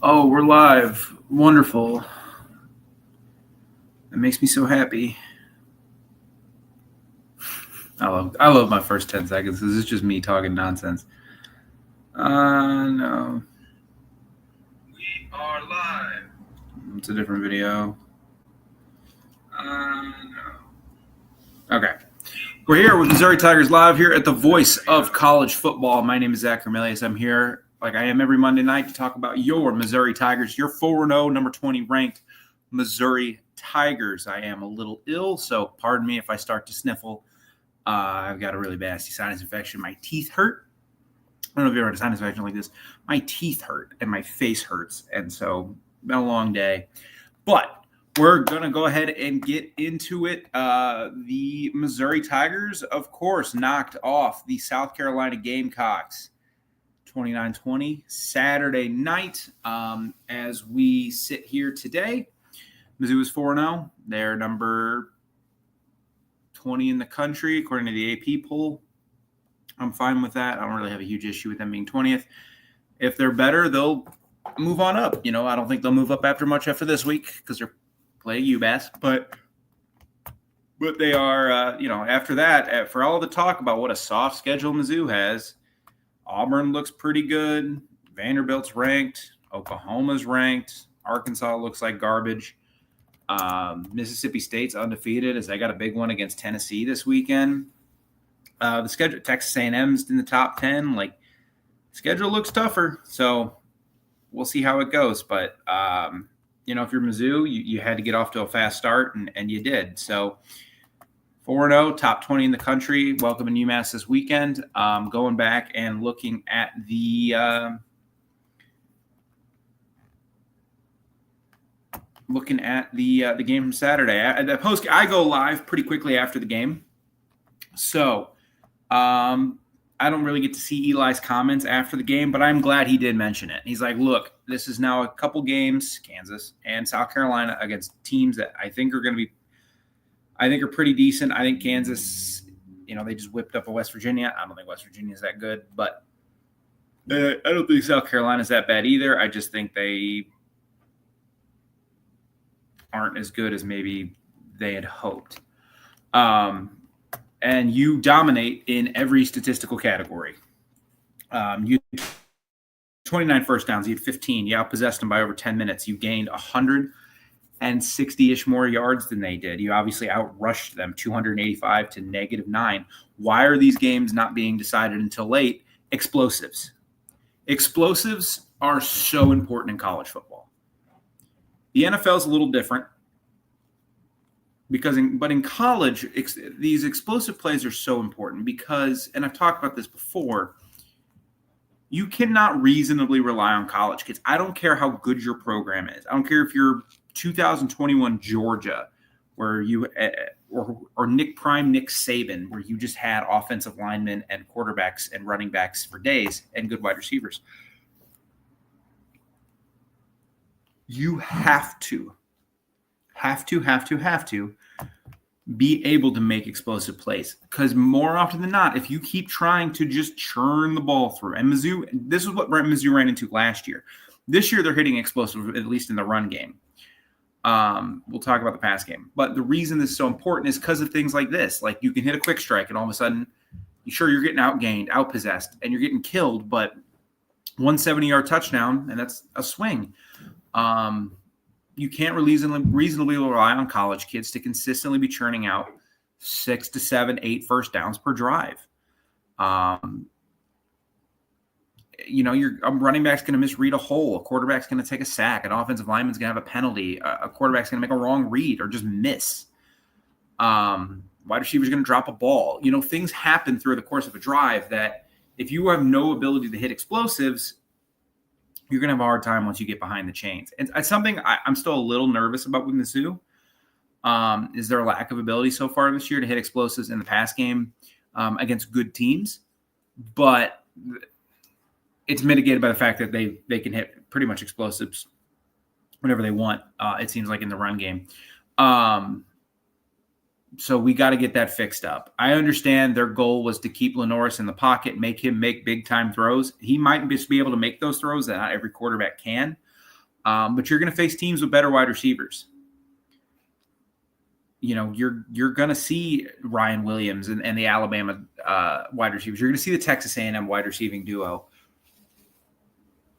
Oh, we're live. Wonderful. That makes me so happy. I love my first 10 seconds because it's just me talking nonsense. No. We are live. It's a different video. No. Okay. We're here with Missouri Tigers Live here at the voice of college football. My name is Zach Cornelius. I'm here like I am every Monday night to talk about your Missouri Tigers, your 4-0, number 20 ranked Missouri Tigers. I am a little ill, so pardon me if I start to sniffle. I've got a really bad sinus infection. My teeth hurt. I don't know if you ever had a sinus infection like this. My teeth hurt and my face hurts. And so, been a long day. But we're going to go ahead and get into it. The Missouri Tigers, of course, knocked off the South Carolina Gamecocks 29-20 Saturday night. As we sit here today, Mizzou is 4-0. They're number 20 in the country, according to the AP poll. I'm fine with that. I don't really have a huge issue with them being 20th. If they're better, they'll move on up. I don't think they'll move up after this week because they're playing UMass. But they are, after that, for all the talk about what a soft schedule Mizzou has, Auburn looks pretty good. Vanderbilt's ranked. Oklahoma's ranked. Arkansas looks like garbage. Mississippi State's undefeated as they got a big one against Tennessee this weekend. The schedule, Texas A&M's in the top 10. Schedule looks tougher, so we'll see how it goes. But if you're Mizzou, you had to get off to a fast start, and you did. So 4-0, top 20 in the country, welcoming UMass this weekend. Going back and looking at the game from Saturday. I go live pretty quickly after the game. So I don't really get to see Eli's comments after the game, but I'm glad he did mention it. He's like, look, this is now a couple games, Kansas and South Carolina, against teams that I think are pretty decent. I think Kansas, they just whipped up a West Virginia. I don't think West Virginia is that good, but I don't think South Carolina is that bad either. I just think they aren't as good as maybe they had hoped. And you dominate in every statistical category. You 29 first downs, you had 15. You outpossessed them by over 10 minutes. You gained 160-ish more yards than they did. You obviously outrushed them 285 to -9. Why are these games not being decided until late? Explosives. Explosives are so important in college football. The NFL is a little different. But in college, these explosive plays are so important because, and I've talked about this before, you cannot reasonably rely on college kids. I don't care how good your program is. I don't care if you're 2021 Georgia, where you or Nick Saban, where you just had offensive linemen and quarterbacks and running backs for days and good wide receivers. You have to be able to make explosive plays, because more often than not, if you keep trying to just churn the ball through, and Mizzou, this is what Mizzou ran into last year. This year, they're hitting explosive, at least in the run game. We'll talk about the pass game. But the reason this is so important is because of things like this. Like, you can hit a quick strike, and all of a sudden, you're getting outgained, outpossessed, and you're getting killed, but 170-yard touchdown, and that's a swing. You can't reasonably rely on college kids to consistently be churning out 6 to 7, 8 first downs per drive. A running back's going to misread a hole. A quarterback's going to take a sack. An offensive lineman's going to have a penalty. A quarterback's going to make a wrong read or just miss. Wide receiver's going to drop a ball. Things happen through the course of a drive that if you have no ability to hit explosives, you're going to have a hard time once you get behind the chains. And it's something I'm still a little nervous about with Mizzou. Is their lack of ability so far this year to hit explosives in the pass game against good teams. But it's mitigated by the fact that they can hit pretty much explosives whenever they want, it seems like, in the run game. So we got to get that fixed up. I understand their goal was to keep Lenoris in the pocket, make him make big-time throws. He might just be able to make those throws that not every quarterback can. But you're going to face teams with better wide receivers. You're going to see Ryan Williams and the Alabama wide receivers. You're going to see the Texas A&M wide receiving duo.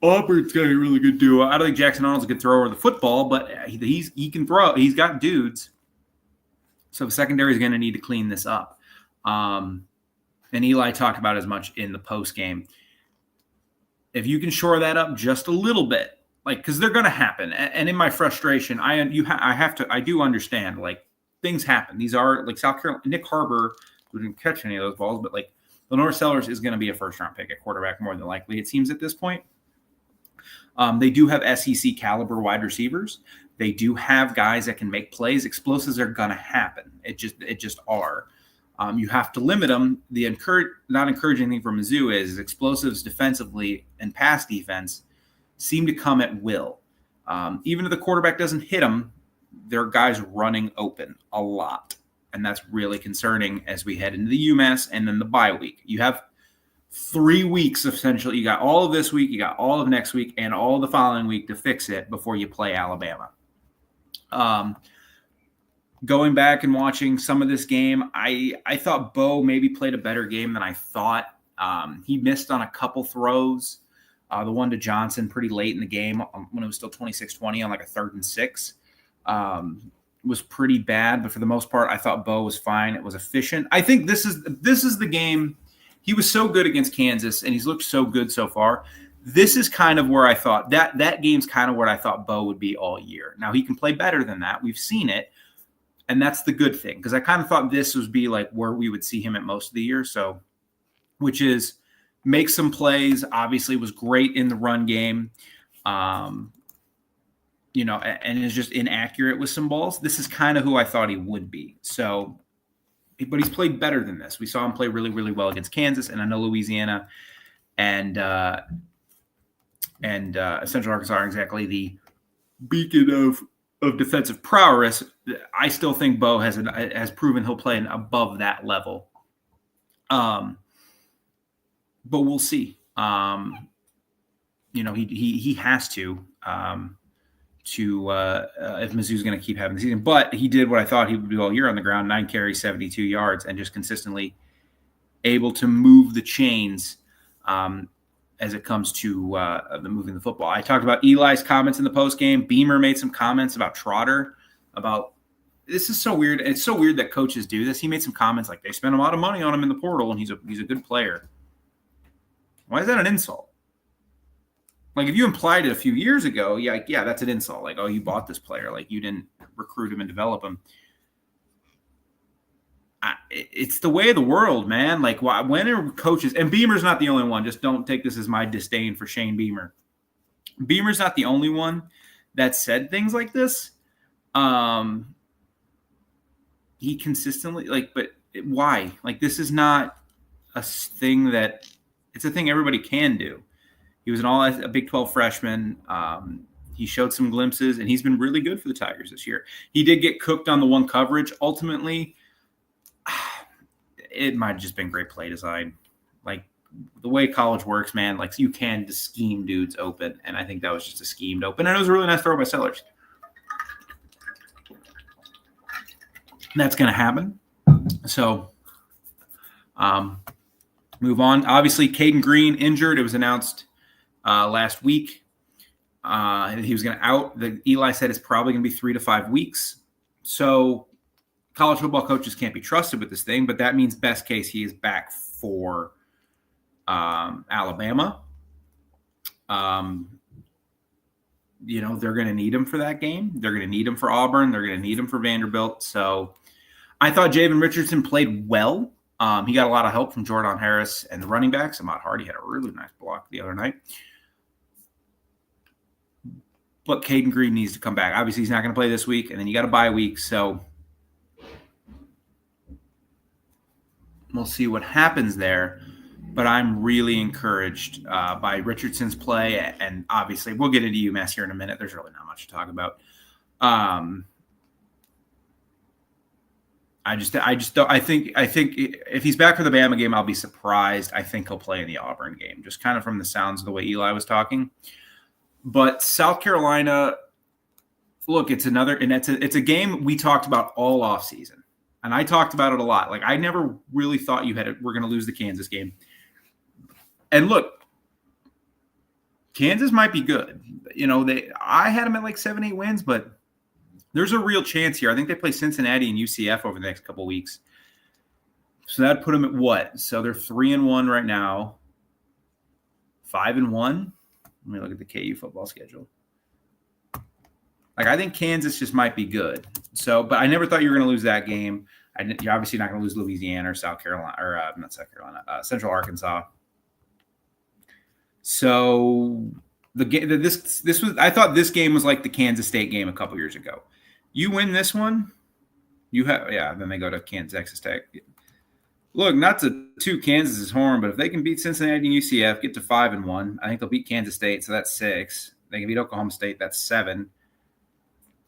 Auburn's got a really good duo. I don't think Jackson Arnold's a good thrower of the football, but he can throw. He's got dudes. So the secondary is going to need to clean this up. And Eli talked about as much in the post game. If you can shore that up just a little bit, because they're going to happen. And in my frustration, I do understand, things happen. These are South Carolina. Nick Harbor, who didn't catch any of those balls, but Lenore Sellers is going to be a first-round pick at quarterback more than likely, it seems at this point. They do have SEC caliber wide receivers. They do have guys that can make plays. Explosives are going to happen. It just are. You have to limit them. The not encouraging thing for Mizzou is explosives defensively and pass defense seem to come at will. Even if the quarterback doesn't hit them, there are guys running open a lot. And that's really concerning as we head into the UMass and then the bye week. You have 3 weeks essentially. You got all of this week, you got all of next week, and all of the following week to fix it before you play Alabama. Going back and watching some of this game, I thought Bo maybe played a better game than I thought. He missed on a couple throws. The one to Johnson pretty late in the game when it was still 26-20 on a 3rd and 6 was pretty bad. But for the most part, I thought Bo was fine. It was efficient. I think this is the game. He was so good against Kansas, and he's looked so good so far. This is kind of where I thought that game's kind of where I thought Bo would be all year. Now he can play better than that. We've seen it. And that's the good thing, because I kind of thought this would be where we would see him at most of the year. So, which is make some plays, obviously was great in the run game, and is just inaccurate with some balls. This is kind of who I thought he would be. So, but he's played better than this. We saw him play really, really well against Kansas, and I know Louisiana and Central Arkansas are exactly the beacon of defensive prowess. I still think Bo has proven he'll play above that level. But we'll see. He has to if Mizzou's going to keep having the season. But he did what I thought he would do all year on the ground: 9 carries, 72 yards, and just consistently able to move the chains as it comes to the moving the football. I talked about Eli's comments in the postgame. Beamer made some comments about Trotter, about this is so weird. It's so weird that coaches do this. He made some comments they spent a lot of money on him in the portal, and he's a good player. Why is that an insult? If you implied it a few years ago, yeah, that's an insult. Oh, you bought this player. You didn't recruit him and develop him. It's the way of the world, man. When are coaches, and Beamer's not the only one, just don't take this as my disdain for Shane Beamer. Beamer's not the only one that said things like this. He consistently, but why? This is not a thing it's a thing everybody can do. He was a Big 12 freshman. He showed some glimpses, and he's been really good for the Tigers this year. He did get cooked on the one coverage. Ultimately, it might have just been great play design. The way college works, man, you can just scheme dudes open. And I think that was just a schemed open. And it was a really nice throw by Sellers. That's going to happen. So, move on. Obviously, Caden Green injured. It was announced last week. He was going to out. Eli said it's probably going to be 3 to 5 weeks. So, college football coaches can't be trusted with this thing, but that means best case he is back for Alabama. They're going to need him for that game. They're going to need him for Auburn. They're going to need him for Vanderbilt. So I thought Javen Richardson played well. He got a lot of help from Jordan Harris and the running backs. Ahmad Hardy had a really nice block the other night. But Caden Green needs to come back. Obviously, he's not going to play this week, and then you got a bye week. So we'll see what happens there. But I'm really encouraged by Richardson's play, and obviously we'll get into UMass here in a minute. There's really not much to talk about. I think if he's back for the Bama game, I'll be surprised. I think he'll play in the Auburn game, just kind of from the sounds of the way Eli was talking. But South Carolina, look, it's a game we talked about all offseason. And I talked about it a lot. Like, I never really thought we're going to lose the Kansas game. And look, Kansas might be good. I had them at like 7-8 wins, but there's a real chance here. I think they play Cincinnati and UCF over the next couple of weeks. So that'd put them at what? So they're 3-1 right now. 5-1. Let me look at the KU football schedule. Like, I think Kansas just might be good. So, but I never thought you were going to lose that game. You're obviously not going to lose Louisiana or South Carolina, or not South Carolina, Central Arkansas. So the game, this was, I thought this game was like the Kansas State game a couple years ago. You win this one, then they go to Texas Tech. Look, not to toot Kansas's horn, but if they can beat Cincinnati and UCF, get to 5-1, I think they'll beat Kansas State, so that's 6. They can beat Oklahoma State, that's 7.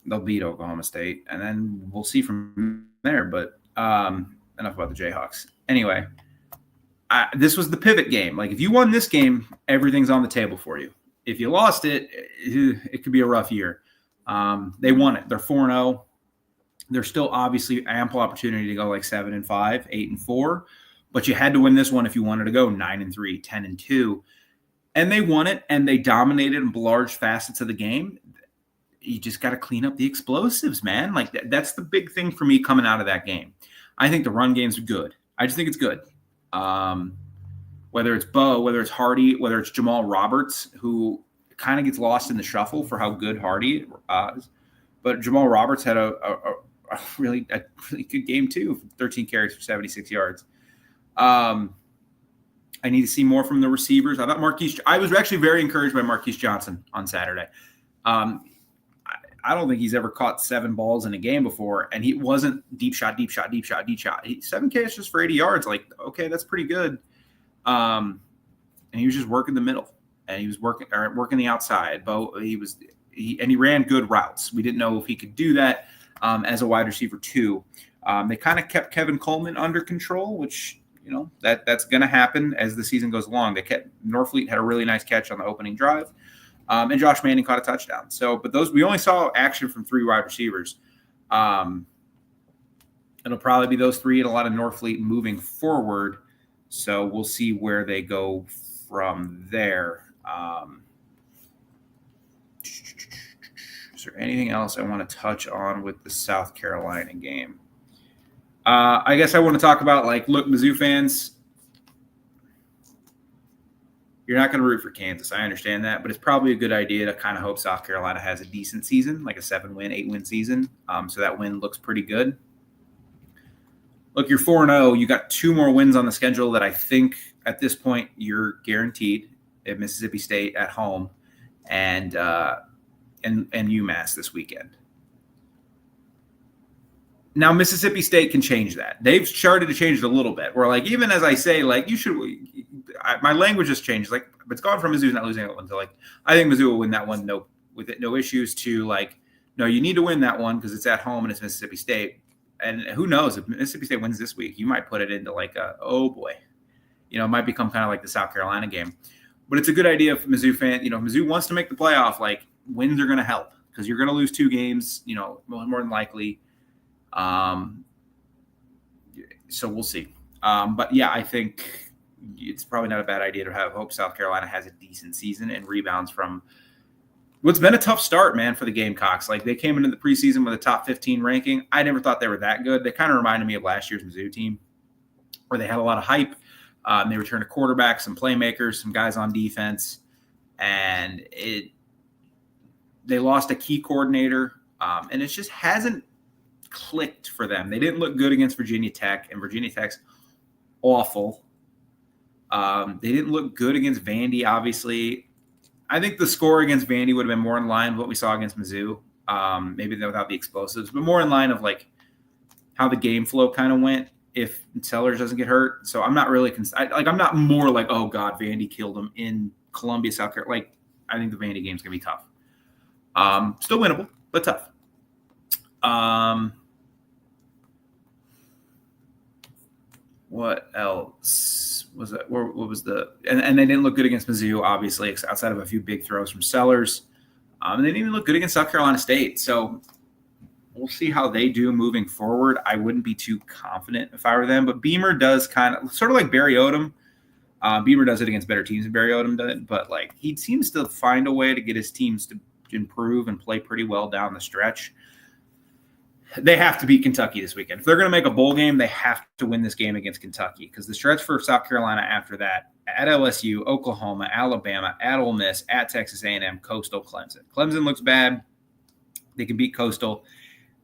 They'll beat Oklahoma State, and then we'll see from there. But enough about the Jayhawks. Anyway, this was the pivot game. Like, if you won this game, everything's on the table for you. If you lost it, it could be a rough year. They won it. They're 4-0. There's still obviously ample opportunity to go like 7-5, 8-4, but you had to win this one if you wanted to go 9-3, 10-2, and they won it, and they dominated in large facets of the game. You just got to clean up the explosives, man. Like, that's the big thing for me coming out of that game. I think the run game's good. I just think it's good. Whether it's Bo, whether it's Hardy, whether it's Jamal Roberts, who kind of gets lost in the shuffle for how good Hardy is. But Jamal Roberts had a really good game too. 13 carries for 76 yards. I need to see more from the receivers. I was actually very encouraged by Marquise Johnson on Saturday. I don't think he's ever caught 7 balls in a game before, and he wasn't deep shot. 7 catches for 80 yards. Like, okay, that's pretty good. And he was just working the middle, and he was working the outside. He ran good routes. We didn't know if he could do that as a wide receiver too. They kind of kept Kevin Coleman under control, which, that's going to happen as the season goes along. Norfleet had a really nice catch on the opening drive. And Josh Manning caught a touchdown. But we only saw action from 3 wide receivers. It'll probably be those 3 and a lot of Norfleet moving forward. So we'll see where they go from there. Is there anything else I want to touch on with the South Carolina game? I guess I want to talk about, look, Mizzou fans, you're not going to root for Kansas. I understand that, but it's probably a good idea to kind of hope South Carolina has a decent season, like a 7-win, 8-win season. So that win looks pretty good. Look, you're 4-0. You got 2 more wins on the schedule that I think at this point you're guaranteed at Mississippi State at home and UMass this weekend. Now, Mississippi State can change that. They've started to change it a little bit. Where, even as I say, you should – my language has changed. It's gone from Mizzou's not losing that one to, I think Mizzou will win that one no issues to, no, you need to win that one because it's at home and it's Mississippi State. And who knows, if Mississippi State wins this week, you might put it into, oh, boy. It might become kind of like the South Carolina game. But it's a good idea for Mizzou fan. If Mizzou wants to make the playoff, wins are going to help because you're going to lose 2 games, more than likely. So we'll see. But yeah, I think it's probably not a bad idea to hope South Carolina has a decent season and rebounds from what's been a tough start, man, for the Gamecocks. They came into the preseason with a top 15 ranking. I never thought they were that good. They kind of reminded me of last year's Mizzou team where they had a lot of hype. They returned a quarterback, some playmakers, some guys on defense, and they lost a key coordinator, and it just hasn't clicked for them. They didn't look good against Virginia Tech, and Virginia Tech's awful. They didn't look good against Vandy, obviously. I think the score against Vandy would have been more in line with what we saw against Mizzou, maybe without the explosives, but more in line of how the game flow kind of went if Sellers doesn't get hurt. So I'm not really I'm not more oh God, Vandy killed them in Columbia, South Carolina. I think the Vandy game's gonna be tough. Still winnable, but tough. What else was that? What was and they didn't look good against Mizzou, obviously, outside of a few big throws from Sellers. And they didn't even look good against South Carolina State. So we'll see how they do moving forward. I wouldn't be too confident if I were them, but Beamer does kind of sort of like Barry Odom. Beamer does it against better teams than Barry Odom did, but like he seems to find a way to get his teams to improve and play pretty well down the stretch. They have to beat Kentucky this weekend. If they're going to make a bowl game, they have to win this game against Kentucky because the stretch for South Carolina after that, at LSU, Oklahoma, Alabama, at Ole Miss, at Texas A&M, Coastal, Clemson. Clemson looks bad. They can beat Coastal.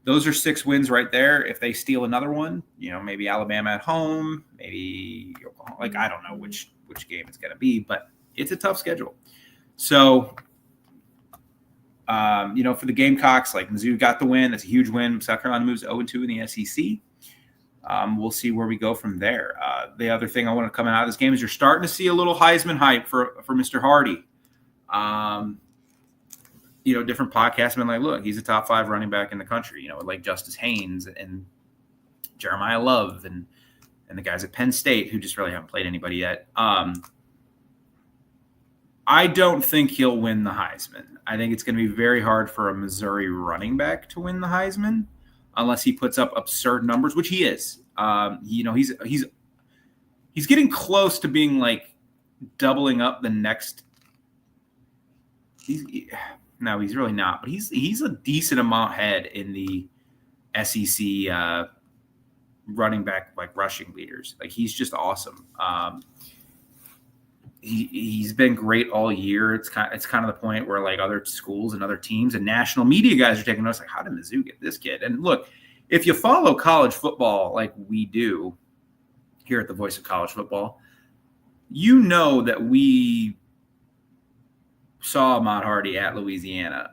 Those are 6 wins right there. If they steal another one, maybe Alabama at home, maybe Oklahoma. Like, I don't know which game it's going to be, but it's a tough schedule. So, for the Gamecocks, like Mizzou got the win. That's a huge win. South Carolina moves 0-2 in the SEC. We'll see where we go from there. The other thing I want to come out of this game is you're starting to see a little Heisman hype for Mr. Hardy. Different podcasts have been like, look, he's a top 5 running back in the country, like Justice Haynes and Jeremiah Love and the guys at Penn State who just really haven't played anybody yet. I don't think he'll win the Heisman. I think it's going to be very hard for a Missouri running back to win the Heisman unless he puts up absurd numbers, which he is. He's getting close to being like doubling up the next. No, he's really not, but he's a decent amount ahead in the SEC running back, like rushing leaders. Like he's just awesome. He's been great all year. It's kind of the point where like other schools and other teams and national media guys are taking notice. Like, how did Mizzou get this kid? And look, if you follow college football like we do here at the Voice of College Football, you know that we saw Ahmad Hardy at Louisiana,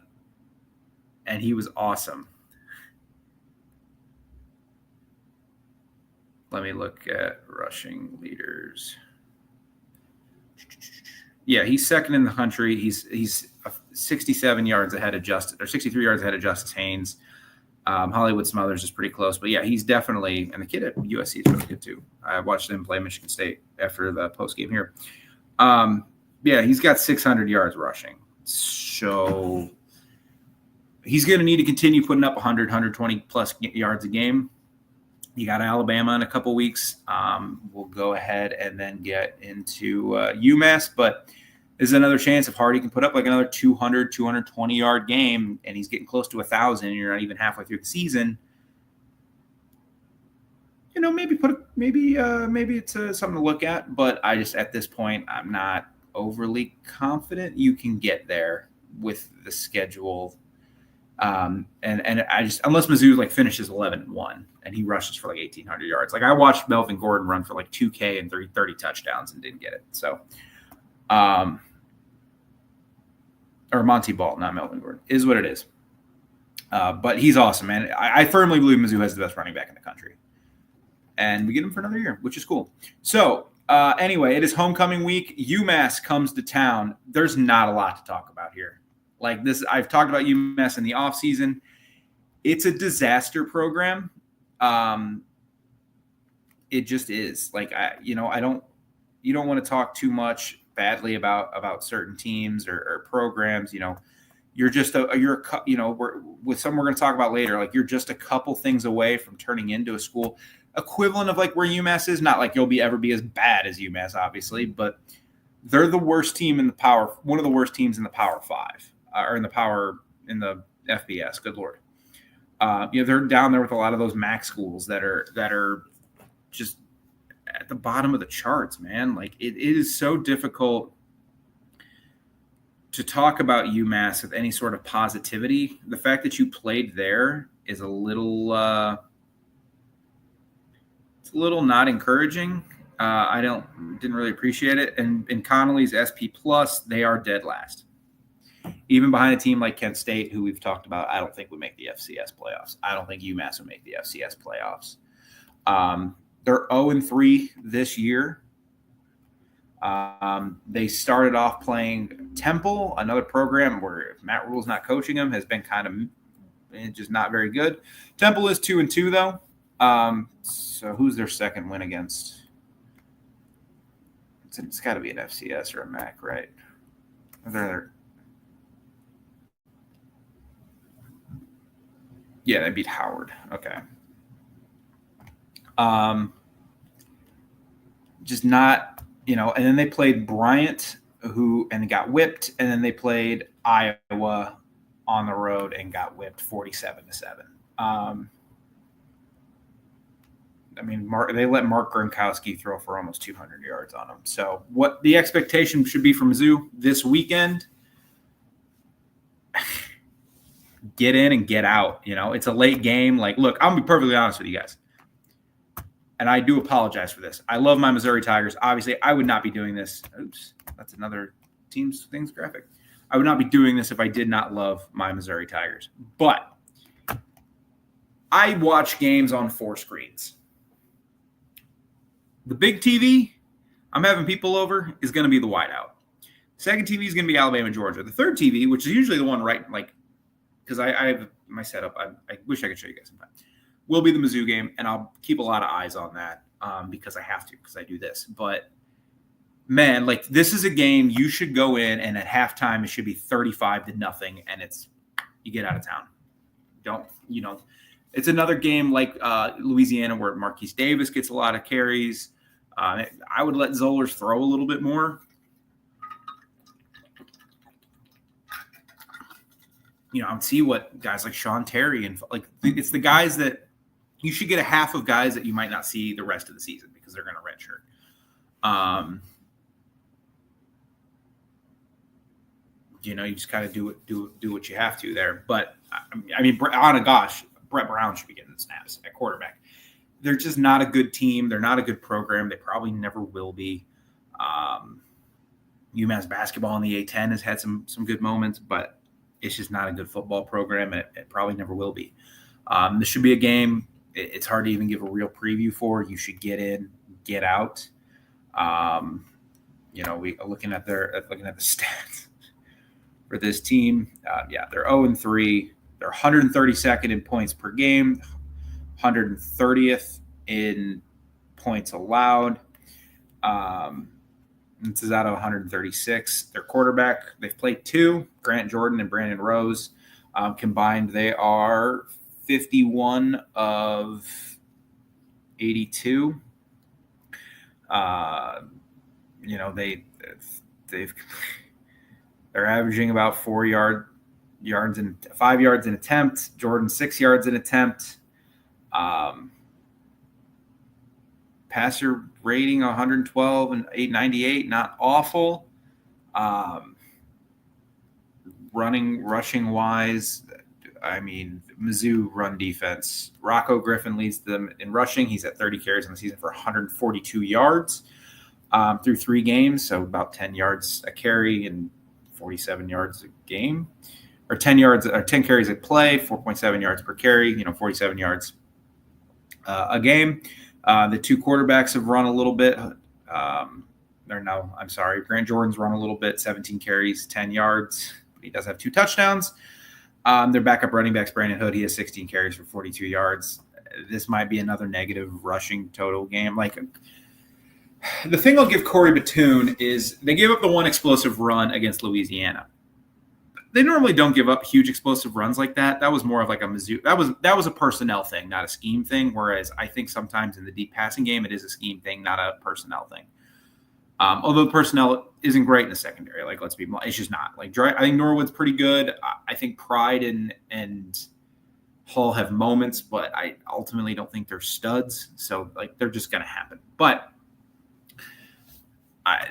and he was awesome. Let me look at rushing leaders. Yeah, he's second in the country. He's 67 yards ahead of 63 yards ahead of Justice Haynes. Hollywood Smothers is pretty close, but yeah, he's definitely, and the kid at USC is really good too. I watched him play Michigan State after the post game here. Yeah, he's got 600 yards rushing. So he's going to need to continue putting up 100, 120 plus yards a game. You got Alabama in a couple weeks. We'll go ahead and then get into UMass, but there's another chance if Hardy can put up like another 200, 220-yard game, and he's getting close to 1,000, and you're not even halfway through the season. Maybe it's something to look at, but I just at this point I'm not overly confident you can get there with the schedule. And I just, unless Mizzou like finishes 11-1 and he rushes for like 1,800 yards. Like I watched Melvin Gordon run for like 2K and 30 touchdowns and didn't get it. So, or Monty Ball, not Melvin Gordon, is what it is. But he's awesome, man. I firmly believe Mizzou has the best running back in the country. And we get him for another year, which is cool. So anyway, it is homecoming week. UMass comes to town. There's not a lot to talk about here. Like this, I've talked about UMass in the offseason. It's a disaster program. It just is. Like you don't want to talk too much badly about certain teams or programs. You're just we're going to talk about later. Like you're just a couple things away from turning into a school equivalent of like where UMass is. Not like you'll ever be as bad as UMass, obviously, but they're the worst team in the Power. One of the worst teams in the Power 5 or in the FBS. Good Lord. They're down there with a lot of those MAC schools that are just at the bottom of the charts, man. Like it is so difficult to talk about UMass with any sort of positivity. The fact that you played there is a little, it's a little not encouraging. I didn't really appreciate it. And in Connolly's SP Plus, they are dead last. Even behind a team like Kent State, who we've talked about, I don't think would make the FCS playoffs. I don't think UMass would make the FCS playoffs. They're 0-3 this year. They started off playing Temple, another program where Matt Rule's not coaching them, has been kind of just not very good. Temple is 2-2 though. So who's their second win against? It's got to be an FCS or a MAC, right? Yeah, they beat Howard. Okay. Just not, and then they played Bryant, and got whipped, and then they played Iowa on the road and got whipped 47-7. They let Mark Gronkowski throw for almost 200 yards on them. So what the expectation should be from Mizzou this weekend, get in and get out. It's a late game. Like, look, I'm going to be perfectly honest with you guys. And I do apologize for this. I love my Missouri Tigers. Obviously, I would not be doing this. Oops, that's another Teams Things graphic. I would not be doing this if I did not love my Missouri Tigers. But I watch games on 4 screens. The big TV, I'm having people over, is going to be the whiteout. Second TV is going to be Alabama, Georgia. The third TV, which is usually the one right, because I have my setup. I wish I could show you guys sometime. Will be the Mizzou game, and I'll keep a lot of eyes on that because I have to, because I do this. But, man, this is a game you should go in, and at halftime it should be 35-0, and you get out of town. It's another game like Louisiana where Marquise Davis gets a lot of carries. I would let Zollers throw a little bit more. And see what guys like Sean Terry and it's the guys that you should get a half of guys that you might not see the rest of the season because they're going to redshirt. You just kind of do what you have to there. But Brett Brown should be getting the snaps at quarterback. They're just not a good team. They're not a good program. They probably never will be. UMass basketball in the A10 has had some good moments, but it's just not a good football program. It probably never will be. This should be a game it's hard to even give a real preview for. You should get in, get out. We looking at the stats for this team. They're 0-3. They're 132nd in points per game, 130th in points allowed. This is out of 136. Their quarterback, they've played 2, Grant Jordan and Brandon Rose. Combined, they are 51 of 82. They're averaging about 5 yards in attempt. Jordan 6 yards in attempt. Passer rating 112 and 898, not awful. Rushing wise, Mizzou run defense. Rocco Griffin leads them in rushing. He's at 30 carries in the season for 142 yards through 3 games, so about 10 yards a carry and 47 yards a game, or 10 carries a play, 4.7 yards per carry. 47 yards a game. The 2 quarterbacks have run a little bit. Grant Jordan's run a little bit, 17 carries, 10 yards. He does have 2 touchdowns. Their backup running back's Brandon Hood. He has 16 carries for 42 yards. This might be another negative rushing total game. The thing I'll give Corey Batoon is they gave up the 1 explosive run against Louisiana. They normally don't give up huge explosive runs like that. That was more of like a Mizzou. That was a personnel thing, not a scheme thing. Whereas I think sometimes in the deep passing game, it is a scheme thing, not a personnel thing. Although the personnel isn't great in the secondary, let's be blunt, it's just not. I think Norwood's pretty good. I think Pride and Hall have moments, but I ultimately don't think they're studs. So they're just going to happen. But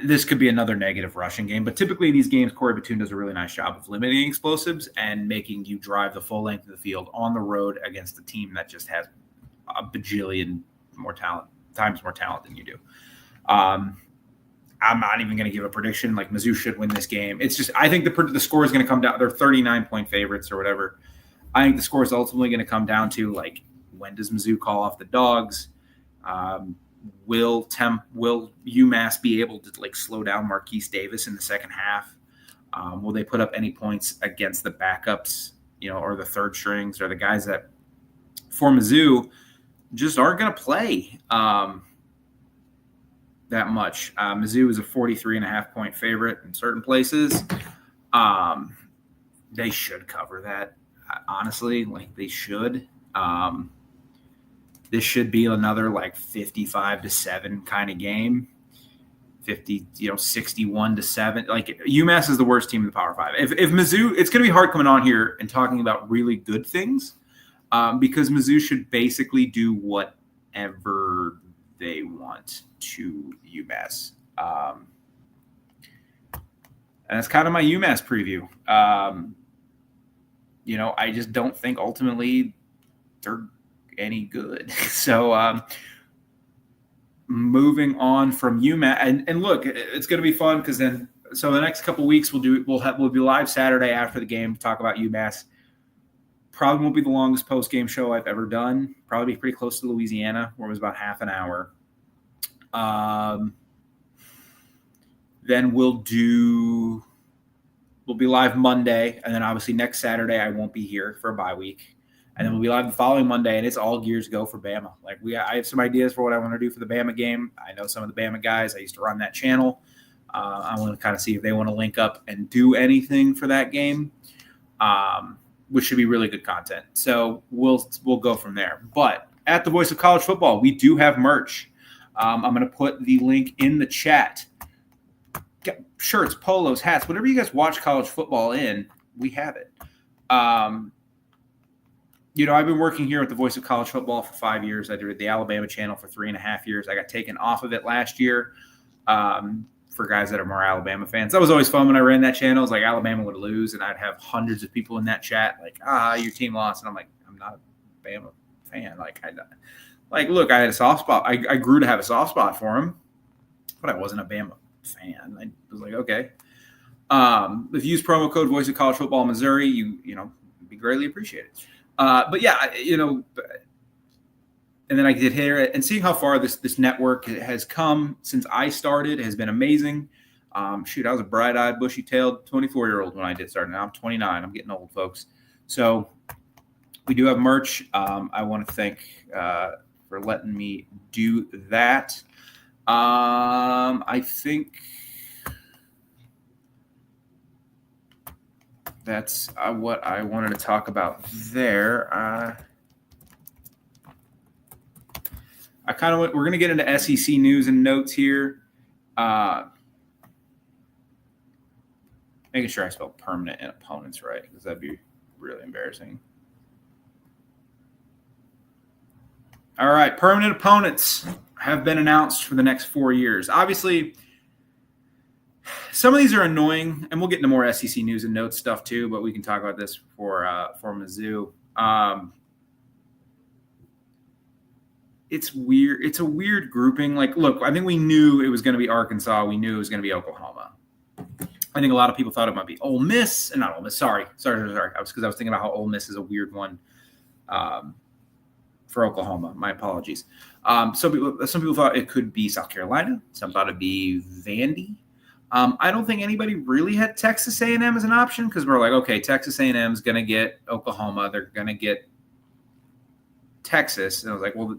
this could be another negative rushing game. But typically in these games, Corey Batoon does a really nice job of limiting explosives and making you drive the full length of the field on the road against a team that just has a bajillion times more talent than you do. I'm not even going to give a prediction. Mizzou should win this game. It's just I think the score is going to come down. They're 39-point favorites or whatever. I think the score is ultimately going to come down to when does Mizzou call off the dogs? Will UMass be able to slow down Marquise Davis in the second half? Will they put up any points against the backups, or the third strings, or the guys that for Mizzou just aren't going to play that much? Mizzou is a 43.5-point favorite in certain places. They should cover that. honestly, like they should. This should be another like 55-7 kind of game. 61-7. Like UMass is the worst team in the Power Five. If Mizzou, it's going to be hard coming on here and talking about really good things because Mizzou should basically do whatever they want to UMass. And that's kind of my UMass preview. I just don't think ultimately they're any good. So moving on from UMass, and look, it's going to be fun because then the next couple of weeks we'll be live Saturday after the game to talk about UMass. Probably won't be the longest post game show I've ever done. Probably be pretty close to Louisiana, where it was about half an hour. Then we'll be live Monday, and then obviously next Saturday I won't be here for a bye week. And then we'll be live the following Monday, and it's all gears go for Bama. Like I have some ideas for what I want to do for the Bama game. I know some of the Bama guys. I used to run that channel. I want to kind of see if they want to link up and do anything for that game, which should be really good content. So we'll go from there. But at the Voice of College Football, we do have merch. I'm going to put the link in the chat. Shirts, polos, hats, whatever you guys watch college football in, we have it. I've been working here at the Voice of College Football for 5 years. I did the Alabama channel for 3.5 years. I got taken off of it last year for guys that are more Alabama fans. That was always fun when I ran that channel. It was like Alabama would lose, and I'd have hundreds of people in that chat like, your team lost. And I'm like, I'm not a Bama fan. Look, I had a soft spot. I grew to have a soft spot for him, but I wasn't a Bama fan. I was like, okay. If you use promo code Voice of College Football Missouri, you be greatly appreciated. But yeah, and then I did hear it, and seeing how far this network has come since I started has been amazing. I was a bright-eyed, bushy-tailed 24-year-old when I did start. Now I'm 29. I'm getting old, folks. So we do have merch. I want to thank for letting me do that. I think that's what I wanted to talk about there. We're going to get into SEC news and notes here. Making sure I spell permanent and opponents right, because that'd be really embarrassing. All right, permanent opponents have been announced for the next 4 years. Obviously, some of these are annoying, and we'll get into more SEC news and notes stuff too, but we can talk about this for Mizzou. It's weird. It's a weird grouping. Like, look, I think we knew it was going to be Arkansas. We knew it was going to be Oklahoma. I think a lot of people thought it might be Ole Miss, and not Ole Miss. Sorry. I was thinking about how Ole Miss is a weird one for Oklahoma. My apologies. Some people thought it could be South Carolina. Some thought it'd be Vandy. I don't think anybody really had Texas A&M as an option because we're like, okay, Texas A&M is going to get Oklahoma. They're going to get Texas. And I was like, well,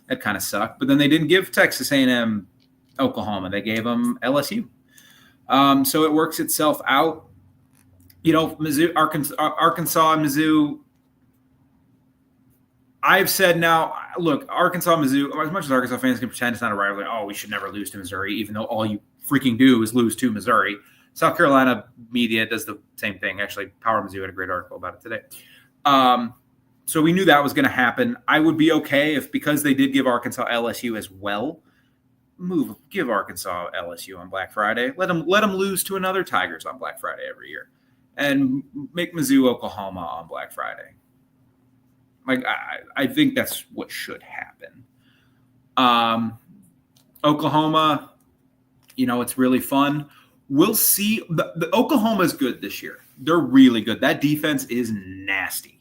that kind of sucked. But then they didn't give Texas A&M Oklahoma. They gave them LSU. So it works itself out. Mizzou, Arkansas and Mizzou. I've said now, look, Arkansas, Mizzou, as much as Arkansas fans can pretend it's not a rivalry, we should never lose to Missouri, even though all you freaking do is lose to Missouri. South Carolina media does the same thing. Actually, Power Mizzou had a great article about it today. So we knew that was going to happen. I would be okay if, because they did give Arkansas LSU as well, give Arkansas LSU on Black Friday. Let them lose to another Tigers on Black Friday every year, and make Mizzou Oklahoma on Black Friday. Like, I think that's what should happen. Oklahoma, it's really fun. We'll see. The Oklahoma is good this year. They're really good. That defense is nasty.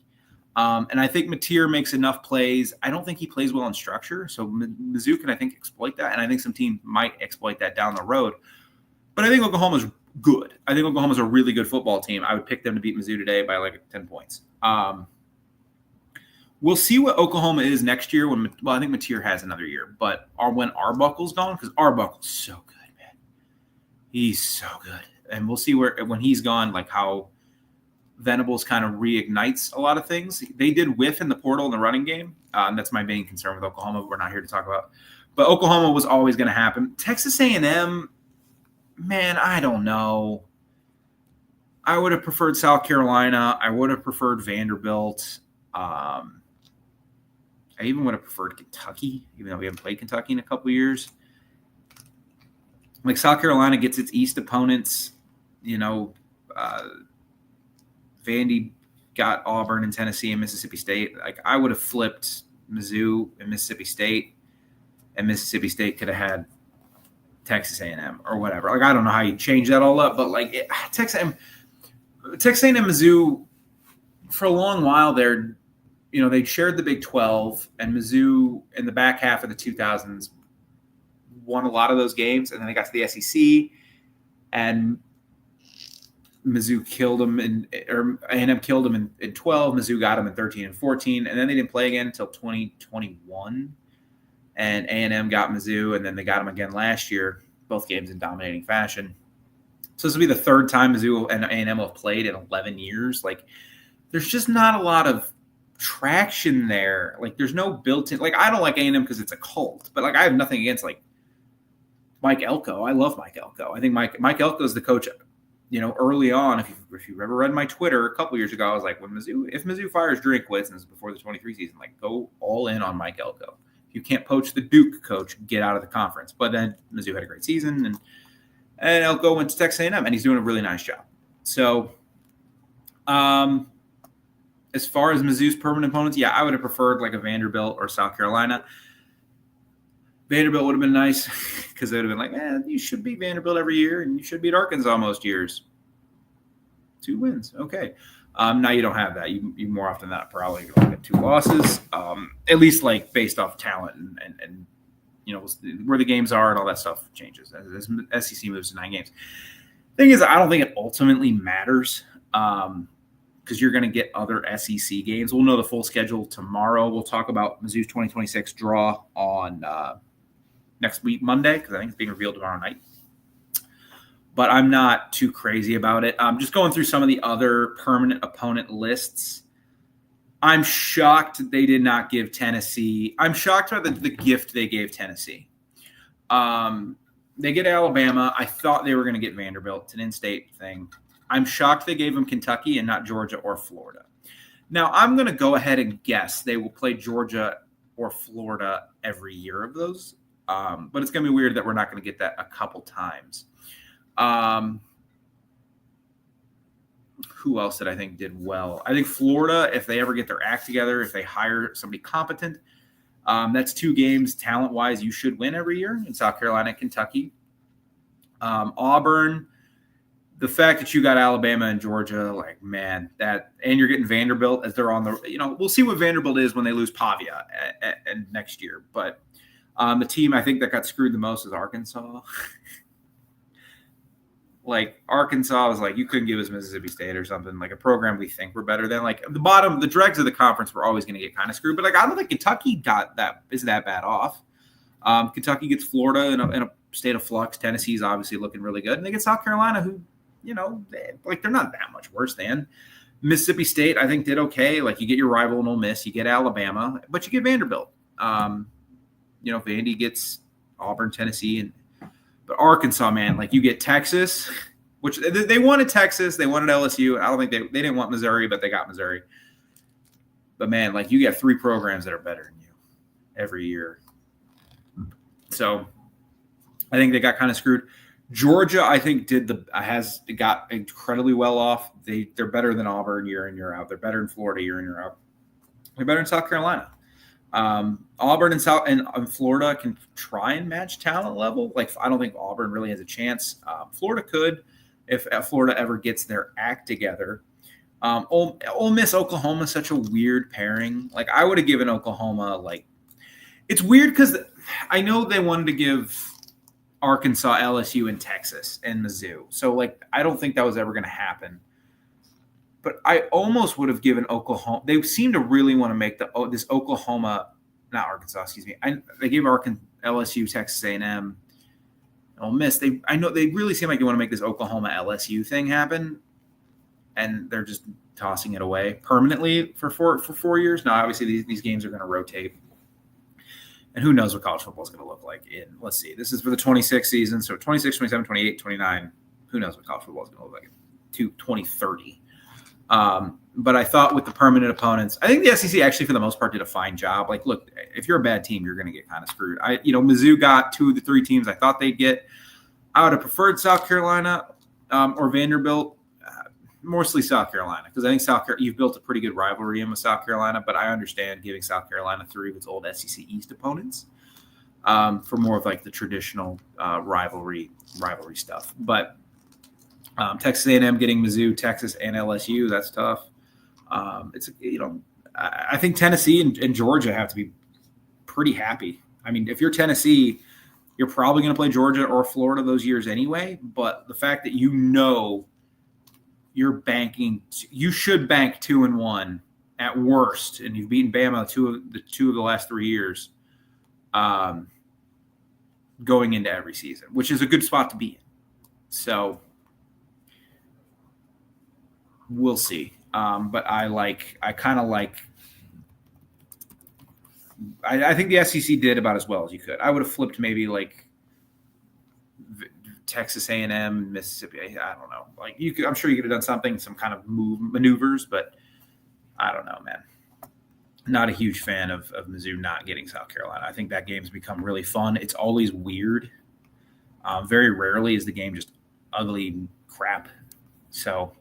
And I think Mateer makes enough plays. I don't think he plays well in structure. So Mizzou can, I think, exploit that. And I think some teams might exploit that down the road. But I think Oklahoma's good. I think Oklahoma's a really good football team. I would pick them to beat Mizzou today by like 10 points. We'll see what Oklahoma is next year. I think Mateer has another year. But when Arbuckle's gone, because Arbuckle's so good, man. He's so good. And we'll see when he's gone, like how Venables kind of reignites a lot of things. They did whiff in the portal in the running game. That's my main concern with Oklahoma. We're not here to talk about. But Oklahoma was always going to happen. Texas A&M, man, I don't know. I would have preferred South Carolina. I would have preferred Vanderbilt. I even would have preferred Kentucky, even though we haven't played Kentucky in a couple of years. Like South Carolina gets its East opponents, Vandy got Auburn and Tennessee and Mississippi State. Like I would have flipped Mizzou and Mississippi State, and Mississippi State could have had Texas A&M or whatever. Like I don't know how you change that all up, but like Texas A&M, Mizzou, for a long while there, they shared the Big 12, and Mizzou in the back half of the 2000s won a lot of those games, and then they got to the SEC, and Mizzou killed them, or A&M killed them in 12. Mizzou got them in 13 and 14, and then they didn't play again until 2021. And A&M got Mizzou, and then they got them again last year, both games in dominating fashion. So this will be the third time Mizzou and A&M have played in 11 years. Like, there's just not a lot of traction there. Like, there's no built-in. Like, I don't like A&M because it's a cult, but like I have nothing against like Mike Elko. I love Mike Elko. I think Mike Elko is the coach. Early on, if you've ever read my Twitter a couple years ago, I was like, if Mizzou fires Drinkwitz, and this is before the 23 season, like go all in on Mike Elko. If you can't poach the Duke coach, get out of the conference. But then Mizzou had a great season, and Elko went to Texas A&M, and he's doing a really nice job. So, as far as Mizzou's permanent opponents, yeah, I would have preferred like a Vanderbilt or South Carolina. Vanderbilt would have been nice because they would have been like, you should beat Vanderbilt every year, and you should beat Arkansas most years. 2 wins. Okay. Now you don't have that. You more often than not probably going to get 2 losses, at least like based off talent and where the games are and all that stuff changes as SEC moves to 9 games. Thing is, I don't think it ultimately matters because you're going to get other SEC games. We'll know the full schedule tomorrow. We'll talk about Mizzou's 2026 draw on next week, Monday, because I think it's being revealed tomorrow night. But I'm not too crazy about it. I'm just going through some of the other permanent opponent lists. I'm shocked they did not give Tennessee. I'm shocked by the gift they gave Tennessee. They get Alabama. I thought they were going to get Vanderbilt. It's an in-state thing. I'm shocked they gave them Kentucky and not Georgia or Florida. Now, I'm going to go ahead and guess they will play Georgia or Florida every year of those. But it's going to be weird that we're not going to get that a couple times. Who else did I think did well? I think Florida, if they ever get their act together, if they hire somebody competent, that's 2 games talent-wise you should win every year in South Carolina and Kentucky. Auburn, the fact that you got Alabama and Georgia, like, man, and you're getting Vanderbilt as they're on the, we'll see what Vanderbilt is when they lose Pavia next year. But the team I think that got screwed the most is Arkansas. Like Arkansas was like, you couldn't give us Mississippi State or something, like a program we think we're better than. Like the dregs of the conference were always going to get kind of screwed. But like, I don't think Kentucky is that bad off. Kentucky gets Florida in a state of flux. Tennessee's obviously looking really good. And they get South Carolina, who, they're not that much worse than. Mississippi State, I think, did okay. Like you get your rival in Ole Miss, you get Alabama, but you get Vanderbilt. Vandy gets Auburn, Tennessee, but Arkansas, man, like you get Texas, which they wanted Texas, they wanted LSU. I don't think they didn't want Missouri, but they got Missouri. But man, like you get 3 programs that are better than you every year. So I think they got kind of screwed. Georgia, I think, got incredibly well off. They're better than Auburn year in, year out. They're better than Florida year in, year out. They're better than South Carolina. Auburn and Florida can try and match talent level. Like I don't think Auburn really has a chance. Florida could if Florida ever gets their act together. Ole Miss, Oklahoma is such a weird pairing. Like I would have given Oklahoma it's weird because I know they wanted to give Arkansas, LSU, and Texas and Mizzou. So I don't think that was ever going to happen. But I almost would have given Oklahoma. They seem to really want to make this Oklahoma, not Arkansas, excuse me. They gave LSU, Texas A&M, Ole Miss. I know they really seem like they want to make this Oklahoma LSU thing happen, and they're just tossing it away permanently for 4 years. Now, obviously, these games are going to rotate. And who knows what college football is going to look like let's see, this is for the 26 season. So 26, 27, 28, 29, who knows what college football is going to look like in 2030. But I thought with the permanent opponents, I think the SEC actually for the most part did a fine job. Like, look, if you're a bad team, you're going to get kind of screwed. Mizzou got 2 of the 3 teams I thought they'd get. I would have preferred South Carolina or Vanderbilt. Mostly South Carolina, because I think you've built a pretty good rivalry in with South Carolina, but I understand giving South Carolina 3 of its old SEC East opponents for more of like the traditional rivalry stuff. But Texas A&M getting Mizzou, Texas, and LSU, that's tough. I think Tennessee and Georgia have to be pretty happy. I mean, if you're Tennessee, you're probably going to play Georgia or Florida those years anyway. But the fact that you're banking, you should bank 2-1 at worst, and you've beaten Bama two of the last 3 years, going into every season, which is a good spot to be in. So we'll see. But I think the SEC did about as well as you could. I would have flipped maybe like Texas A&M, Mississippi. I don't know. Like I'm sure you could have done some kind of maneuvers, but I don't know, man. Not a huge fan of Mizzou not getting South Carolina. I think that game's become really fun. It's always weird. Very rarely is the game just ugly crap. So,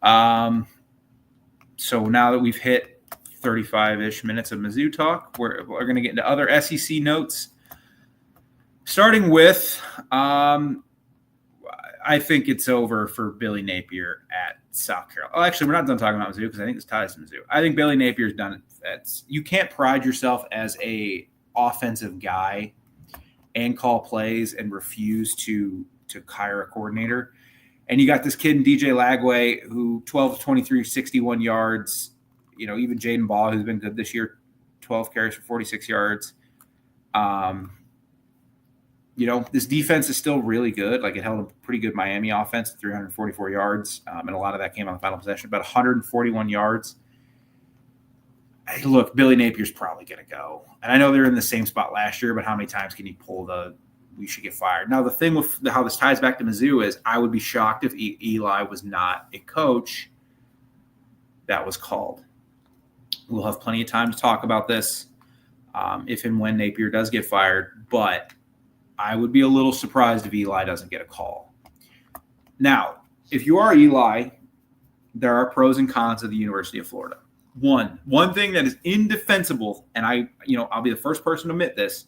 so now that we've hit 35-ish minutes of Mizzou talk, we're going to get into other SEC notes. Starting with, I think it's over for Billy Napier at South Carolina. Oh, actually, we're not done talking about Mizzou because I think this ties to Mizzou. I think Billy Napier's done it. You can't pride yourself as a offensive guy and call plays and refuse to hire a coordinator. And you got this kid in DJ Lagway who 12 to 23, 61 yards. Even Jaden Ball, who's been good this year, 12 carries for 46 yards. This defense is still really good. Like, it held a pretty good Miami offense, 344 yards, and a lot of that came on the final possession, about 141 yards. Hey, look, Billy Napier's probably going to go. And I know they're in the same spot last year, but how many times can you pull we should get fired? Now, the thing with how this ties back to Mizzou is I would be shocked if Eli was not a coach that was called. We'll have plenty of time to talk about this if and when Napier does get fired, but I would be a little surprised if Eli doesn't get a call. Now, if you are Eli, there are pros and cons of the University of Florida. One thing that is indefensible, and I'll be the first person to admit this,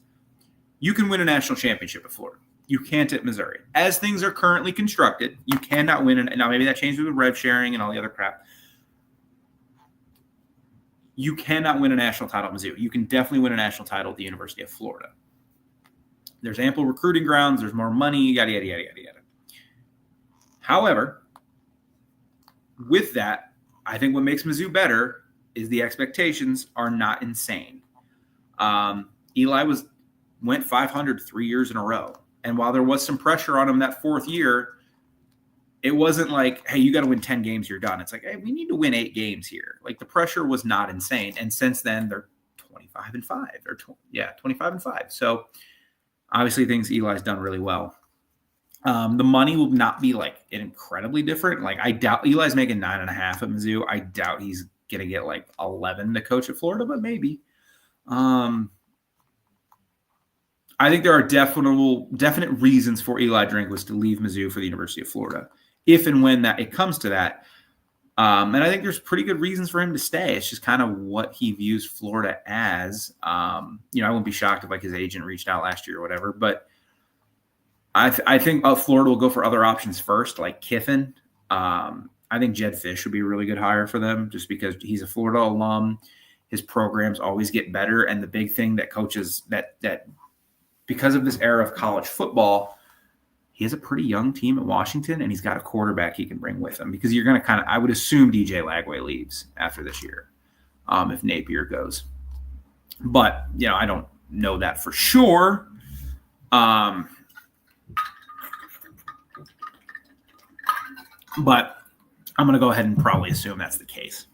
you can win a national championship at Florida. You can't at Missouri. As things are currently constructed, you cannot win. Now, maybe that changes with rev sharing and all the other crap. You cannot win a national title at Mizzou. You can definitely win a national title at the University of Florida. There's ample recruiting grounds. There's more money, yada, yada, yada, yada, yada. However, with that, I think what makes Mizzou better is the expectations are not insane. Eli went 500 3 years in a row. And while there was some pressure on him that 4th year, it wasn't like, hey, you got to win 10 games, you're done. It's like, hey, we need to win 8 games here. Like, the pressure was not insane. And since then, they're 25-5 or 25-5. So obviously things Eli's done really well. The money will not be like incredibly different. Like, I doubt Eli's making 9.5 at Mizzou. I doubt he's going to get like 11 to coach at Florida, but maybe. I think there are definite reasons for Eli Drinkwitz to leave Mizzou for the University of Florida, if and when that it comes to that. And I think there's pretty good reasons for him to stay. It's just kind of what he views Florida as. I wouldn't be shocked if like his agent reached out last year or whatever, but I think Florida will go for other options first, like Kiffin. I think Jed Fish would be a really good hire for them just because he's a Florida alum. His programs always get better. And the big thing that coaches that because of this era of college football, he has a pretty young team at Washington, and he's got a quarterback he can bring with him because you're going to I would assume DJ Lagway leaves after this year if Napier goes. But, I don't know that for sure. But I'm going to go ahead and probably assume that's the case.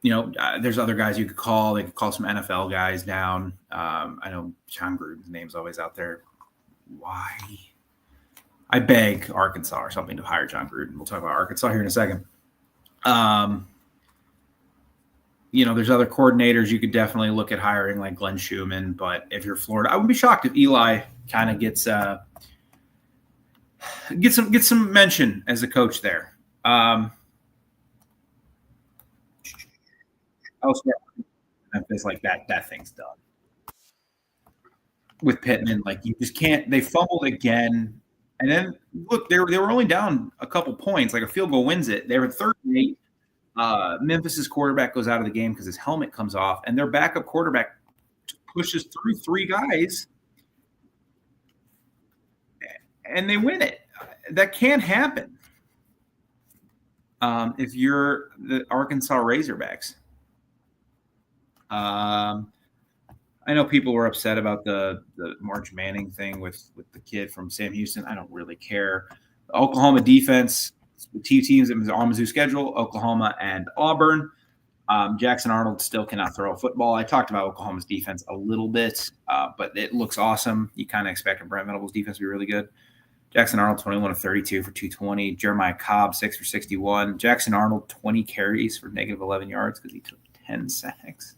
There's other guys you could call. They could call some NFL guys down. I know John Gruden's name's always out there. Why? I beg Arkansas or something to hire John Gruden. We'll talk about Arkansas here in a second. There's other coordinators you could definitely look at hiring, like Glenn Schumann. But if you're Florida, I would be shocked if Eli kind of gets some mention as a coach there. Memphis, like that thing's done. With Pittman, like you just can't. They fumbled again, and then look, they were only down a couple points, like a field goal wins it. They were 38. Memphis's quarterback goes out of the game because his helmet comes off, and their backup quarterback pushes through three guys, and they win it. That can't happen if you're the Arkansas Razorbacks. I know people were upset about the March Manning thing with the kid from Sam Houston. I don't really care. The Oklahoma defense, the two teams that was on Mizzou's schedule, Oklahoma and Auburn. Jackson Arnold still cannot throw a football. I talked about Oklahoma's defense a little bit, but it looks awesome. You kind of expect Brent Venables' defense to be really good. Jackson Arnold, 21 of 32 for 220. Jeremiah Cobb, 6 for 61. Jackson Arnold, 20 carries for negative 11 yards because he took 10 sacks.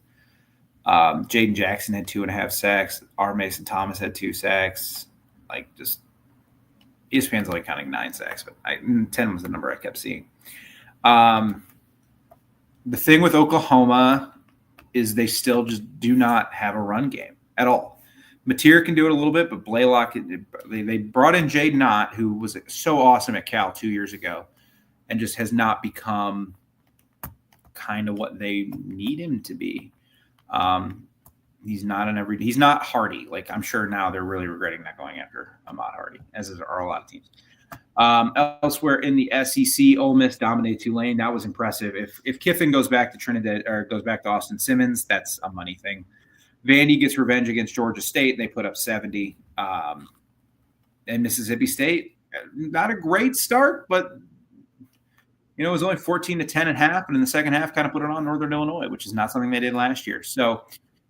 Jaden Jackson had 2.5 sacks. R. Mason Thomas had 2 sacks. Like, just ESPN's only counting 9 sacks, but 10 was the number I kept seeing. The thing with Oklahoma is they still just do not have a run game at all. Mateer can do it a little bit, but Blaylock, they brought in Jade Knott, who was so awesome at Cal 2 years ago, and just has not become kind of what they need him to be. He's not Hardy. Like, I'm sure now they're really regretting not going after Ahmad Hardy, as are a lot of teams. Elsewhere in the SEC, Ole Miss dominated Tulane. That was impressive. If Kiffin goes back to Trinidad or goes back to Austin Simmons, that's a money thing. Vandy gets revenge against Georgia State. They put up 70. And Mississippi State, not a great start, but it was only 14-10 at half, and in the second half kind of put it on Northern Illinois, which is not something they did last year. So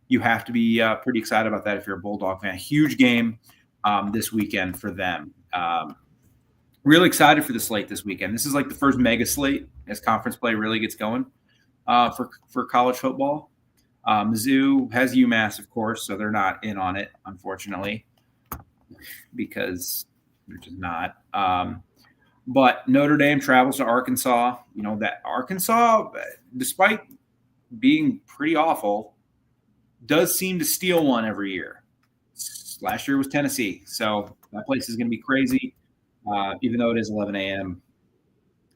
you have to be pretty excited about that if you're a Bulldog fan. Huge game this weekend for them. Really excited for the slate this weekend. This is like the first mega slate as conference play really gets going for college football. Mizzou has UMass, of course, so they're not in on it, unfortunately, because they're just not. But Notre Dame travels to Arkansas. That Arkansas, despite being pretty awful, does seem to steal one every year. Last year was Tennessee, so that place is going to be crazy, even though it is 11 a.m.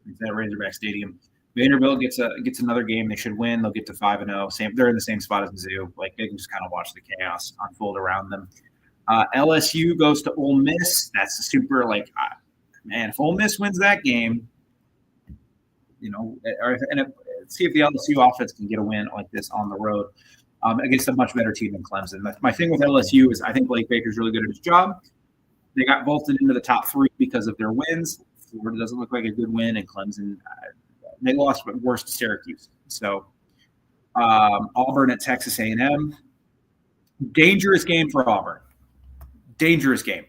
It's at Razorback Stadium. Vanderbilt gets another game they should win. They'll get to 5-0. They're in the same spot as Mizzou. Like, they can just kind of watch the chaos unfold around them. LSU goes to Ole Miss. That's a super, man, if Ole Miss wins that game, see if the LSU offense can get a win like this on the road against a much better team than Clemson. My thing with LSU is I think Blake Baker's really good at his job. They got vaulted into the top 3 because of their wins. Florida doesn't look like a good win, and Clemson, they lost, but worse to Syracuse. So Auburn at Texas A&M. Dangerous game for Auburn. Dangerous game.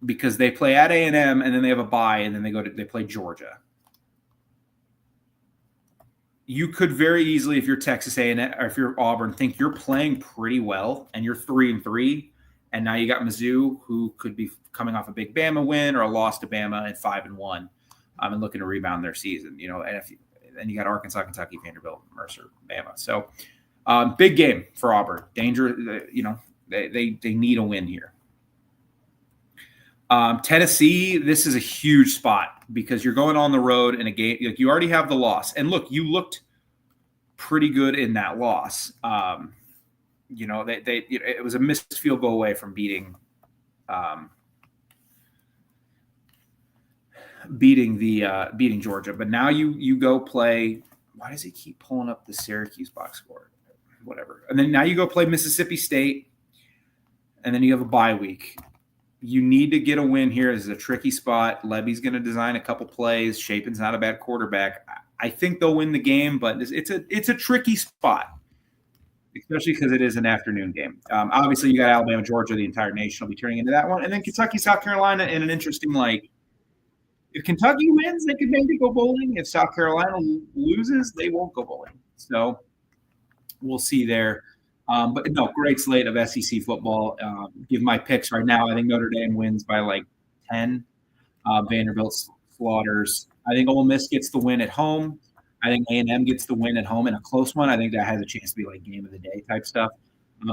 Because they play at A&M and then they have a bye and then they play Georgia. You could very easily, if you're Texas A&M or if you're Auburn, think you're playing pretty well and you're 3-3, and now you got Mizzou, who could be coming off a big Bama win or a loss to Bama at 5-1, and looking to rebound their season. And you got Arkansas, Kentucky, Vanderbilt, Mercer, Bama. So big game for Auburn. Danger. They need a win here. Tennessee, this is a huge spot because you're going on the road in a game. Like, you already have the loss. And look, you looked pretty good in that loss. It was a missed field goal away from beating Georgia. But now you go play. Why does he keep pulling up the Syracuse box score? Whatever. And then now you go play Mississippi State, and then you have a bye week. You need to get a win here. This is a tricky spot. Levy's going to design a couple plays. Shapen's not a bad quarterback. I think they'll win the game, but it's a tricky spot, especially because it is an afternoon game. Obviously, you got Alabama, Georgia. The entire nation will be turning into that one. And then Kentucky, South Carolina in an interesting, if Kentucky wins, they could maybe go bowling. If South Carolina loses, they won't go bowling. So we'll see there. But no, great slate of SEC football. Give my picks right now. I think Notre Dame wins by 10. Vanderbilt slaughters. I think Ole Miss gets the win at home. I think A&M gets the win at home in a close one. I think that has a chance to be game of the day type stuff.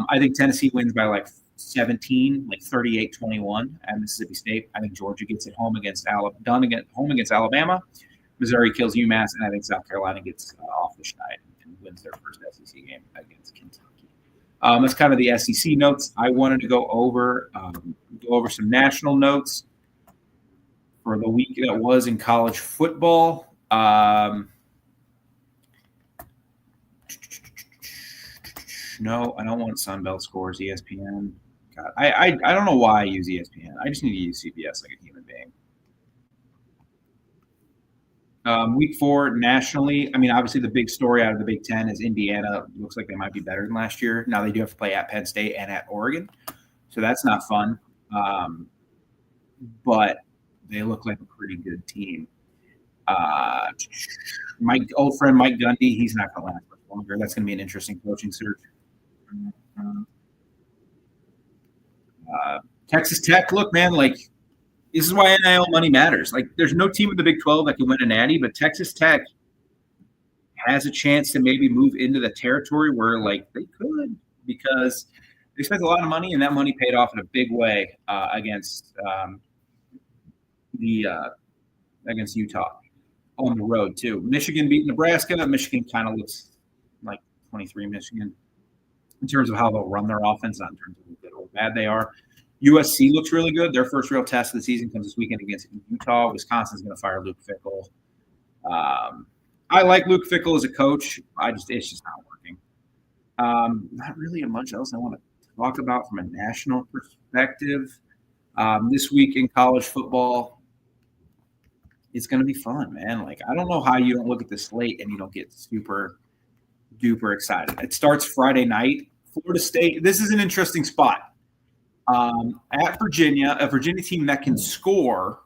I think Tennessee wins by 17, 38-21 at Mississippi State. I think Georgia gets it home against Alabama. Missouri kills UMass, and I think South Carolina gets off the schneid and wins their first SEC game against Kentucky. That's kind of the SEC notes. I wanted to go over some national notes for the week that was in college football. No, I don't want Sunbelt scores, ESPN. God, I don't know why I use ESPN. I just need to use CBS like a human being. Week 4 nationally, obviously the big story out of the Big Ten is Indiana. Looks like they might be better than last year. Now they do have to play at Penn State and at Oregon, so that's not fun. But they look like a pretty good team. My old friend Mike Gundy, he's not going to last much longer. That's going to be an interesting coaching search. Texas Tech, look, man, this is why NIL money matters. There's no team in the Big 12 that can win a natty, but Texas Tech has a chance to maybe move into the territory where, they could, because they spent a lot of money, and that money paid off in a big way against Utah on the road, too. Michigan beat Nebraska. Michigan kind of looks like 23 Michigan in terms of how they'll run their offense, not in terms of how bad they are. USC looks really good. Their first real test of the season comes this weekend against Utah. Wisconsin's going to fire Luke Fickell. I like Luke Fickell as a coach. It's just not working. Not really much else I want to talk about from a national perspective. This week in college football, it's going to be fun, man. I don't know how you don't look at the slate and you don't get super duper excited. It starts Friday night. Florida State. This is an interesting spot. At Virginia, a Virginia team that can score.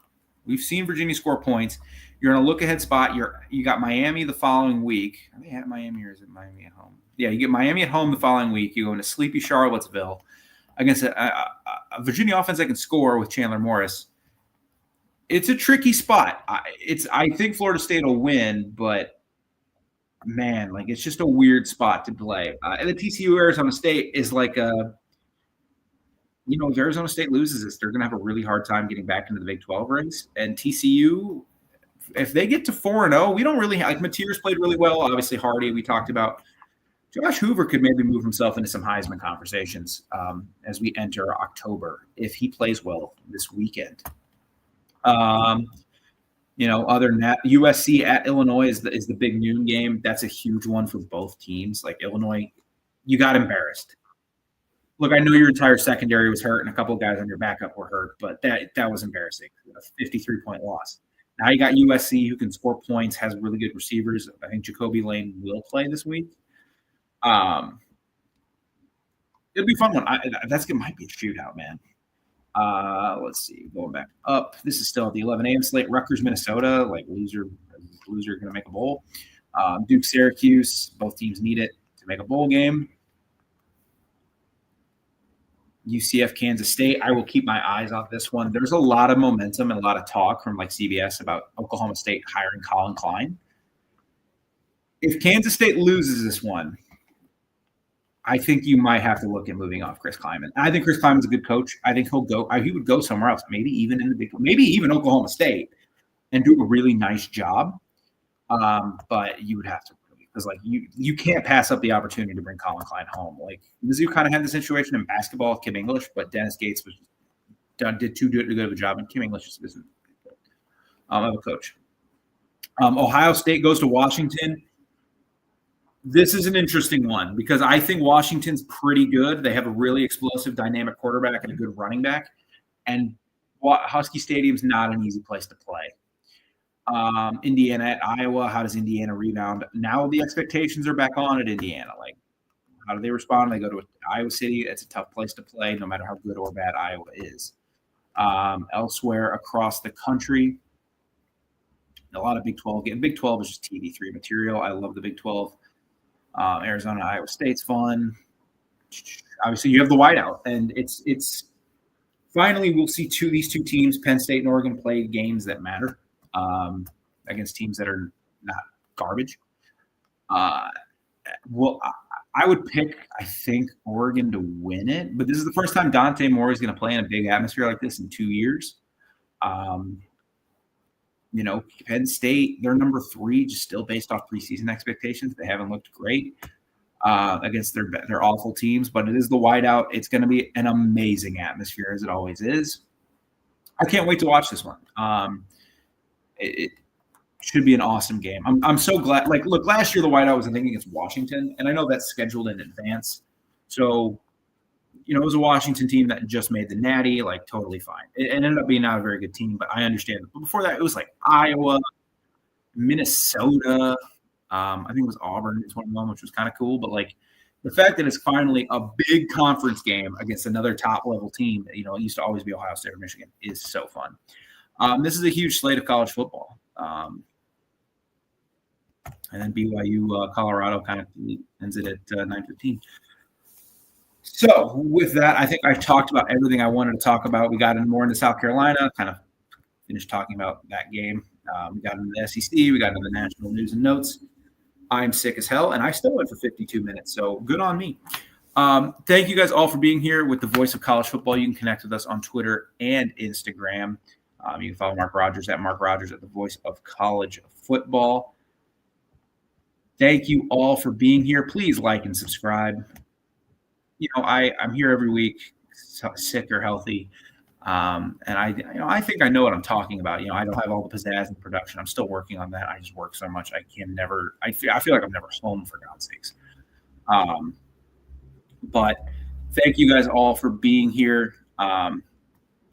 We've seen Virginia score points. You're in a look-ahead spot. You got Miami the following week. Are they at Miami or is it Miami at home? Yeah, you get Miami at home the following week. You go into sleepy Charlottesville against a Virginia offense that can score with Chandler Morris. It's a tricky spot. I think Florida State will win, but man, it's just a weird spot to play. And the TCU Arizona State is if Arizona State loses this, they're going to have a really hard time getting back into the Big 12 race. And TCU, if they get to 4-0, we don't really Mateer's played really well. Obviously, Hardy, we talked about. Josh Hoover could maybe move himself into some Heisman conversations as we enter October if he plays well this weekend. Other than that, USC at Illinois is the big noon game. That's a huge one for both teams. Illinois, you got embarrassed. Look, I know your entire secondary was hurt and a couple of guys on your backup were hurt, but that was embarrassing. A 53-point loss. Now you got USC who can score points, has really good receivers. I think Jacoby Lane will play this week. It'll be a fun one. It might be a shootout, man. Let's see. Going back up. This is still at the 11 a.m. slate. Rutgers, Minnesota. Loser going to make a bowl. Duke, Syracuse. Both teams need it to make a bowl game. UCF, Kansas State. I will keep my eyes on this one. There's a lot of momentum and a lot of talk from CBS about Oklahoma State hiring Colin Klein. If Kansas State loses this one, I think you might have to look at moving off Chris Klieman. I think Chris Kleiman's a good coach. I think he would go somewhere else, maybe even maybe even Oklahoma State, and do a really nice job. But you would have to, because you can't pass up the opportunity to bring Colin Klein home. Mizzou kind of had the situation in basketball with Kim English, but Dennis Gates did too good of a job, and Kim English just isn't of a coach. Ohio State goes to Washington. This is an interesting one because I think Washington's pretty good. They have a really explosive, dynamic quarterback and a good running back. And Husky Stadium's not an easy place to play. Indiana at Iowa. How does Indiana rebound? Now the expectations are back on at Indiana. Like, how do they respond? They go to Iowa City. It's a tough place to play, no matter how good or bad Iowa is. Elsewhere across the country, a lot of Big 12 game. Big 12 is just TV3 material. I love the Big 12. Arizona, Iowa State's fun. Obviously, you have the whiteout, and it's finally we'll see these two teams, Penn State and Oregon, play games that matter against teams that are not garbage. Well, I would pick, I think, Oregon to win it, but this is the first time Dante Moore is going to play in a big atmosphere like this in 2 years. Penn State, they're number 3, just still based off preseason expectations. They haven't looked great against their awful teams, but it is the whiteout. It's going to be an amazing atmosphere, as it always is. I can't wait to watch this one. It should be an awesome game. I'm so glad. Like, look, last year the whiteout was, I think, against Washington, and I know that's scheduled in advance. So, it was a Washington team that just made the Natty, like, totally fine. It ended up being not a very good team, but I understand. But before that, it was like Iowa, Minnesota. I think it was Auburn. It's one of them, which was kind of cool. But, like, the fact that it's finally a big conference game against another top-level team, it used to always be Ohio State or Michigan, is so fun. This is a huge slate of college football. And then BYU, Colorado kind of ends it at 9:15. So with that, I think I talked about everything I wanted to talk about. We got more into South Carolina, kind of finished talking about that game. We got into the SEC. We got into the national news and notes. I'm sick as hell, and I still went for 52 minutes, so good on me. Thank you guys all for being here with the Voice of College Football. You can connect with us on Twitter and Instagram. You can follow Mark Rogers at the Voice of College Football. Thank you all for being here. Please like and subscribe. I'm here every week, sick or healthy, and I think I know what I'm talking about. I don't have all the pizzazz in production. I'm still working on that. I just work so much. I feel like I'm never home, for God's sakes. But thank you guys all for being here.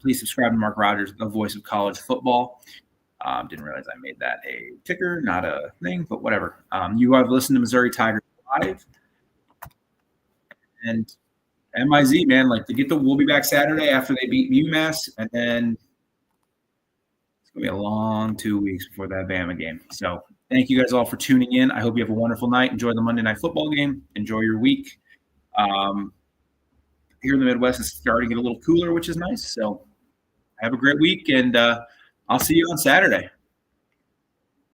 Please subscribe to Mark Rogers, the Voice of College Football. Didn't realize I made that a ticker, not a thing, but whatever. You have listened to Missouri Tigers Live. And MIZ, man, we'll be back Saturday after they beat UMass, and then it's going to be a long 2 weeks before that Bama game. So thank you guys all for tuning in. I hope you have a wonderful night. Enjoy the Monday Night Football game. Enjoy your week. Here in the Midwest, it's starting to get a little cooler, which is nice. So have a great week, and I'll see you on Saturday.